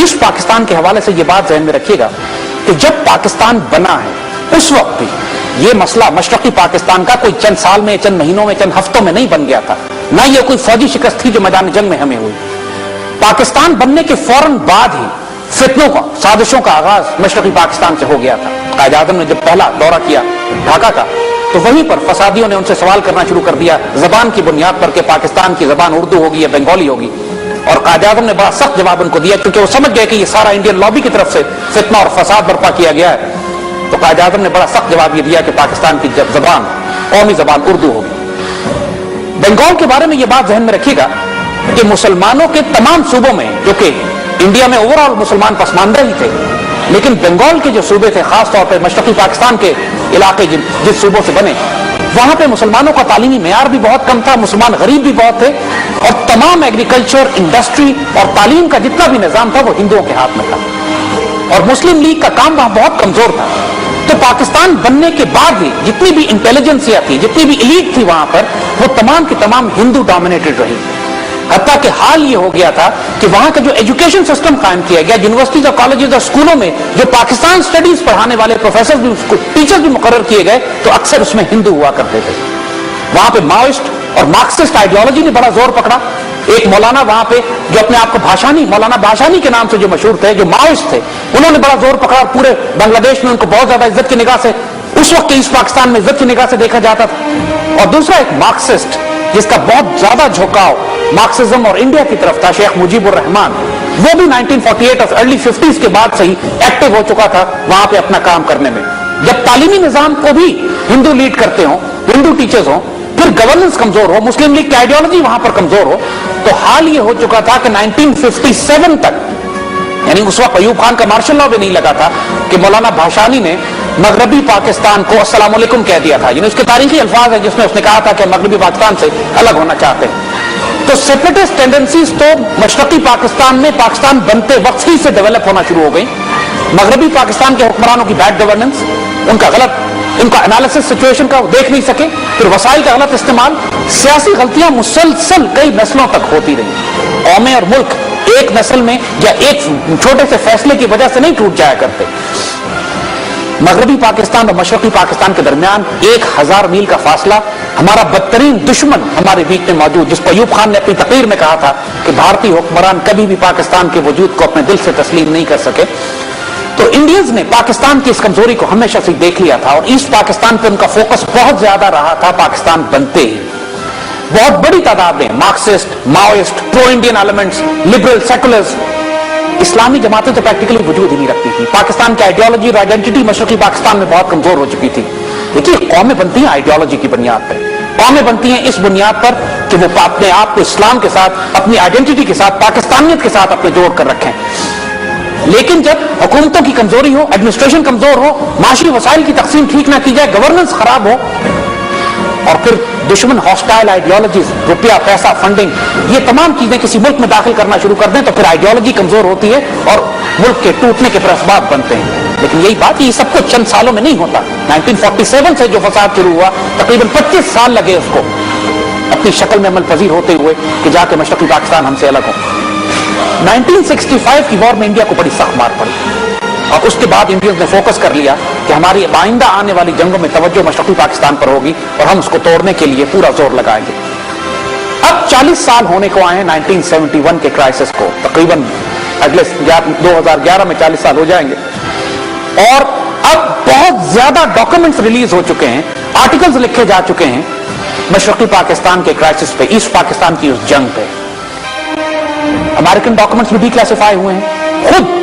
East Pakistan के हवाले से ये बात ज़हन में रखिएगा कि जब पाकिस्तान बना है उस वक्त भी ये मसला मशरकी पाकिस्तान का कोई चंद साल में, चंद महीनों में, चंद हफ्तों में नहीं बन गया था। ना ये कोई फौजी शिकस्त थी जो मैदान जंग में हमें हुई। पाकिस्तान बनने के फौरन बाद ही फितनों का, साजिशों का आगाज मशरकी पाकिस्तान से हो गया था। कायद आज़म ने जब पहला दौरा किया ढाका का, तो वहीं पर फसादियों ने उनसे सवाल करना शुरू कर दिया जबान की बुनियाद पर कि पाकिस्तान की जबान उर्दू होगी या बंगाली होगी। और कायद आज़म ने बड़ा सख्त जवाब उनको दिया, क्योंकि वो समझ गए कि ये सारा इंडियन लॉबी की तरफ से फितना और फसाद बर्पा किया गया है। तो कायद आज़म ने बड़ा सख्त जवाब ये दिया कि पाकिस्तान की जबान, कौमी जबान उर्दू होगी। बंगाल के बारे में ये बात ज़हन में रखिएगा कि मुसलमानों के तमाम सूबों में, जो कि इंडिया में ओवरऑल मुसलमान पसमानदा ही थे, लेकिन बंगाल के जो सूबे थे, खासतौर पर मशरकी पाकिस्तान के इलाके जिस सूबों से बने, वहां पे मुसलमानों का तालीमी मेयार भी बहुत कम था, मुसलमान गरीब भी बहुत थे, और तमाम एग्रीकल्चर, इंडस्ट्री और तालीम का जितना भी निजाम था वो हिंदुओं के हाथ में था, और मुस्लिम लीग का काम वहां बहुत कमजोर था। तो पाकिस्तान बनने के बाद भी जितनी भी इंटेलिजेंसिया थी, जितनी भी एलीट थी वहां पर, वो तमाम की तमाम हिंदू डोमिनेटेड रही। हत्ता कि हाल ये हो गया था कि वहां का जो एजुकेशन सिस्टम कायम किया गया, यूनिवर्सिटीज और कॉलेजेस और स्कूलों में जो पाकिस्तान स्टडीज पढ़ाने वाले प्रोफेसर भी, टीचर्स भी मुकर्रर किए गए, तो अक्सर उसमें हिंदू हुआ करते थे। वहां पे माओइस्ट और मार्क्सिस्ट आइडियोलॉजी ने बड़ा जोर पकड़ा। एक मौलाना वहां पे जो अपने आप को भाषानी, मौलाना भाषानी के नाम से जो मशहूर थे, जो माओइस्ट थे, उन्होंने बड़ा जोर पकड़ा। पूरे बांग्लादेश में उनको बहुत ज्यादा इज्जत की निगाह से, उस वक्त के ईस्ट पाकिस्तान में इज्जत की निगाह से देखा जाता था। और दूसरा एक मार्क्सिस्ट, जिसका बहुत ज्यादा झुकाव मार्क्सिज्म और इंडिया की तरफ था, शेख मुजीबुर रहमान, वो भी 1948 और अर्ली 50s के बाद से ही एक्टिव हो चुका था वहां पे अपना काम करने में। जब तालीमी निजाम को भी हिंदू लीड करते हो, हिंदू टीचर्स हो, फिर गवर्नेंस कमजोर हो, मुस्लिम लीग की आइडियोलॉजी वहां पर कमजोर हो, तो हाल ये हो चुका था कि 1957 तक, यानी उस वक्त अयूब खान का मार्शल लॉ भी नहीं लगा था, कि मौलाना भाषानी ने मगरबी पाकिस्तान को अस्सलाम वालेकुम कह दिया था। यानी उसके तारीखी अल्फाज है जिसमें उसने कहा था कि मगरबी पाकिस्तान से अलग होना चाहते हैं। तो सेपरेटिस्ट टेंडेंसीज तो मशरकी पाकिस्तान में पाकिस्तान बनते वक्त ही से डेवलप होना शुरू हो गई। मगरबी पाकिस्तान के हुक्मरानों की बैड गवर्नेंस, उनका एनालिसिस सिचुएशन का देख नहीं सके, फिर वसाइल का गलत इस्तेमाल, सियासी गलतियां मुसलसल कई नस्लों तक होती रही। कौमें और मुल्क एक नस्ल में या एक छोटे से फैसले की वजह से नहीं टूट जाया करते। मगरबी पाकिस्तान और मशरकी पाकिस्तान के दरमियान 1000 मील का फासला, हमारा बदतरीन दुश्मन हमारे बीच में मौजूद, जिसको अयूब खान ने अपनी तकरीर में कहा था कि भारतीय हुक्मरान कभी भी पाकिस्तान के वजूद को अपने दिल से तस्लीम नहीं कर सके। तो इंडियंस ने पाकिस्तान की इस कमजोरी को हमेशा से देख लिया था, और ईस्ट पाकिस्तान पर उनका फोकस बहुत ज्यादा रहा था पाकिस्तान बनते ही। बहुत बड़ी तादाद में Marxist, Maoist, pro Indian elements, liberal, seculars, इस्लामी जमातें तो प्रैक्टिकली वजूद ही नहीं रखती थी। पाकिस्तान की आइडियोलॉजी और आइडेंटिटी मशरकी पाकिस्तान में बहुत कमजोर हो चुकी थी। देखिए, कौमें बनती हैं आइडियोलॉजी की बुनियाद पर, कौमें बनती हैं इस बुनियाद पर कि वो अपने आप को इस्लाम के साथ, अपनी आइडेंटिटी के साथ, पाकिस्तानियत के साथ अपने जोड़ कर रखें। लेकिन जब हुकूमतों की कमजोरी हो, एडमिनिस्ट्रेशन कमजोर हो, माशी वसाइल की तकसीम ठीक ना की जाए, गवर्नेंस खराब हो, और फिर दुश्मन हॉस्टाइल आइडियोलॉजीज, रुपया, पैसा, फंडिंग, ये तमाम चीजें किसी मुल्क में दाखिल करना शुरू कर दें, तो फिर आइडियोलॉजी कमजोर होती है और मुल्क के टूटने के प्रस्ताव बनते हैं। लेकिन यही बात, ये सब कुछ चंद सालों में नहीं होता। 1947 से जो फसाद शुरू हुआ, तकरीबन 25 साल लगे उसको अपनी शक्ल में अमल पजीर होते हुए कि जाके मशरकी पाकिस्तान हमसे अलग हो। 1965 की वॉर में इंडिया को बड़ी सख्त मार पड़ी, और उसके बाद इंडियंस ने फोकस कर लिया कि हमारी आइंदा आने वाली जंगों में तवज्जो मशरकी पाकिस्तान पर होगी, और हम उसको तोड़ने के लिए पूरा जोर लगाएंगे। अब 40 साल होने को आए हैं 1971 के क्राइसिस को, तकरीबन अगले 2011 में 40 साल हो जाएंगे, और अब बहुत ज्यादा डॉक्यूमेंट्स रिलीज हो चुके हैं, आर्टिकल्स लिखे जा चुके हैं मशरकी पाकिस्तान के क्राइसिस पे, ईस्ट पाकिस्तान की उस जंग पे। अमेरिकन डॉक्यूमेंट्स भी डिक्लासिफाई हुए हैं। खुद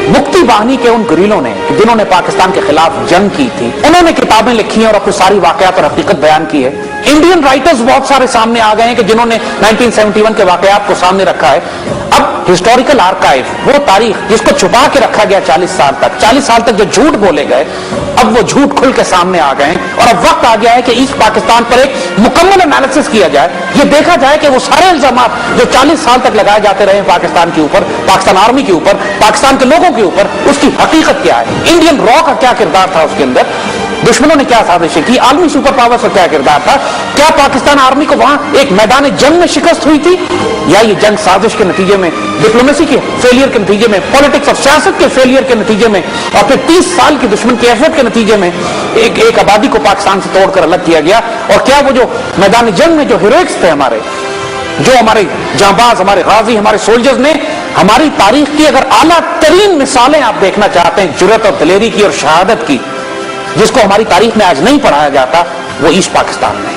मुक्ति बाहिनी के उन गुरीलों ने, जिन्होंने पाकिस्तान के खिलाफ जंग की थी, उन्होंने किताबें लिखी हैं और अपनी सारी वाकयात और हकीकत बयान की है। इंडियन राइटर्स बहुत सारे सामने आ गए हैं कि जिन्होंने 1971 के वाकयात को सामने रखा है। अब हिस्टोरिकल आर्काइव, वो तारीख जिसको छुपा के रखा गया 40 साल तक, 40 साल तक जो झूठ बोले गए, اب وہ جھوٹ کھل کے سامنے آ گئے ہیں اور اب وقت آ گیا ہے کہ ایسٹ پاکستان پر ایک مکمل انالیسس کیا جائے. یہ دیکھا جائے کہ وہ سارے الزامات جو 40 سال تک لگائے جاتے رہے ہیں پاکستان کے اوپر, پاکستان آرمی کے اوپر, پاکستان کے لوگوں کے اوپر, اس کی حقیقت کیا ہے. انڈین را کا کیا کردار تھا اس کے اندر, دشمنوں نے کیا سازشیں کی, عالمی سپر پاور کا کیا کردار تھا, کیا پاکستان آرمی کو وہاں ایک میدان جنگ میں شکست ہوئی تھی, یا یہ جنگ سازش کے نتیجے میں, ڈپلومیسی کے فیلئر کے نتیجے میں, پالیٹکس اور سیاست کے فیلئر کے نتیجے میں, اور پھر 30 سال کی دشمن کے ایفرٹ کے نتیجے میں ایک آبادی کو پاکستان سے توڑ کر الگ کیا گیا. اور کیا وہ جو میدان جنگ میں جو ہیروئکس تھے ہمارے, جو ہمارے جانباز, ہمارے غازی, ہمارے سولجرز نے ہماری تاریخ کی اگر اعلیٰ ترین مثالیں آپ دیکھنا چاہتے ہیں جرأت اور دلیری کی اور شہادت کی, جس کو ہماری تاریخ میں آج نہیں پڑھایا جاتا, وہ ایسٹ پاکستان میں.